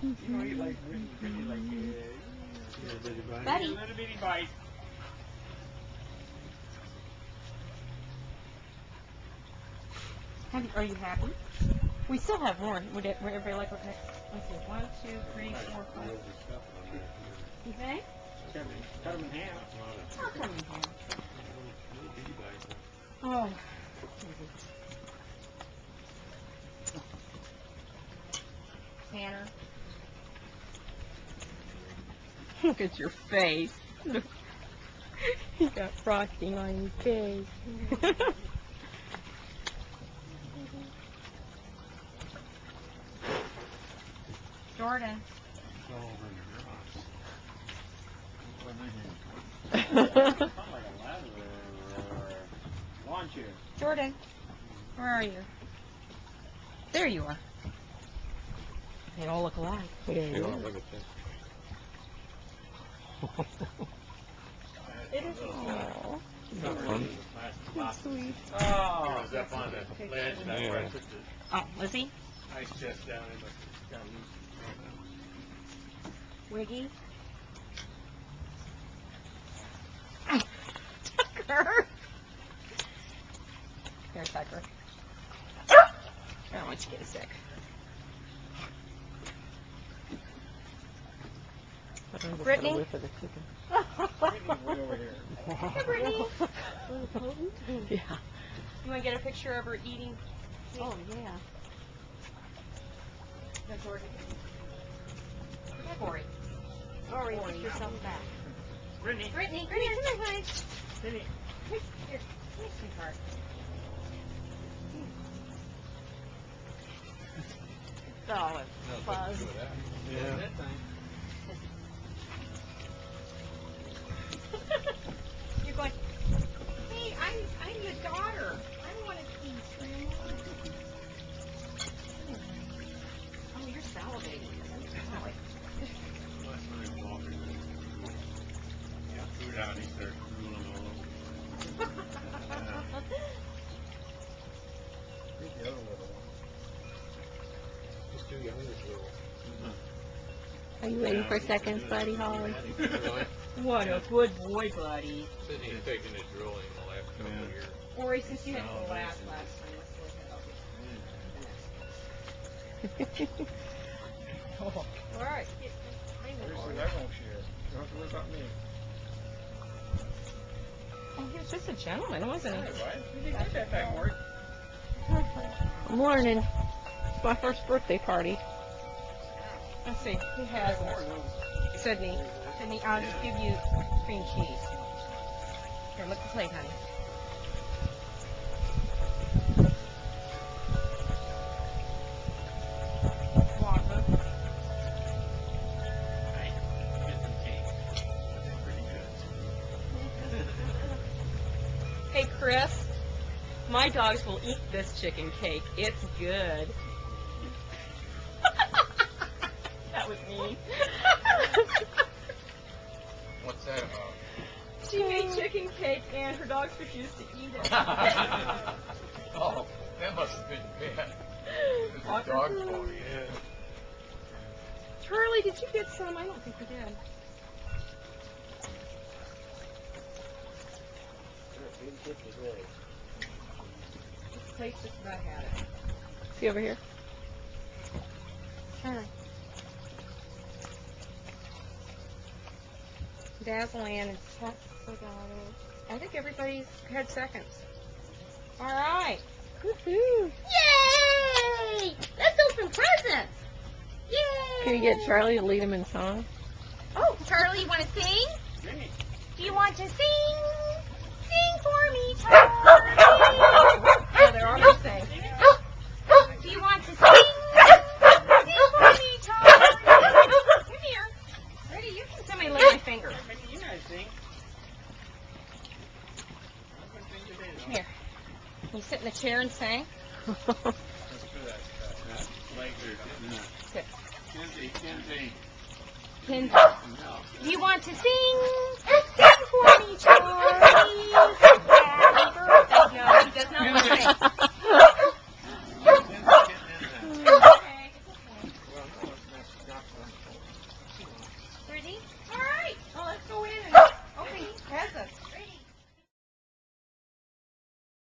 You know, he like Brittany like Buddy. little bitty bite. Are you happy? We still have more. Would everybody like what next? Let's see. 1, 2, 3, 4, 5. You think? Cut him in half. I'll cut them in half. Oh. Tanner. Look at your face. Look. You got frosting on your face. Jordan. Jordan, where are you? There you are. They all look alike. Yeah, you are. Look at It is. Aww. that fun. That's sweet. Oh, was up on the ledge. That's where I took the Oh, Lizzie? ice chest down and got loose. Wiggy? Tucker? Here, Tucker. I don't want you to get sick. Brittany? Brittany's way over here. Hey, Brittany. Yeah. You want to get a picture of her eating? Oh, yeah. No, Jordan. Hi, Ori. Ori, put yourself back. Brittany. Brittany, come here. Come here, Brittany. Here, here, sweetheart. Oh, it's fuzz. Yeah. That thing. You're going, hey, I'm your daughter. I don't want to eat, Grandma. Oh, you're salivating. Got food out, he started drooling all over. Here's the other little one. He's too young to drool. Are you waiting for seconds, buddy Holly? What a good boy, buddy. Said he's taken his drooling in the last couple of years. Ori, since you had the last time, let's look at it. All right. Seriously, I won't share. You don't have to worry about me. Oh, he was just a gentleman, wasn't he? What? You didn't get that back, Mort. Morning. It's my first birthday party. Let's see. Who has it? Sydney. Sydney, I'll just give you cream cheese. Here, look at the plate, honey. Water. Get some cake. That's pretty good. Hey, Chris. My dogs will eat this chicken cake. It's good. That was mean. What's that about? She made chicken cake and her dogs refused to eat it. Oh, that must have been bad. It's a dog boy, yeah. Charlie, did you get some? I don't think you did. This place just about had it. See over here? Sure. Dazzling and I think everybody's had seconds. All right. Woohoo! Yay! Let's open presents. Yay! Can you get Charlie to lead him in song? Oh, Charlie, you want to sing? Do you want to sing? Sing for me, Charlie. Oh, they're all going to sing. Do you want to sing? Sing for me, Charlie. Come here. Ready? You can somebody lick my finger. You know how to sing. Here. Can you sit in the chair and sing? Let's do that. Legs are Sit. Kinsey. Kinsey. Do you want to sing? Sing for me, Charlie. Happy birthday. No, he does not want to sing. Okay, it's okay. All right. Well, let's go in and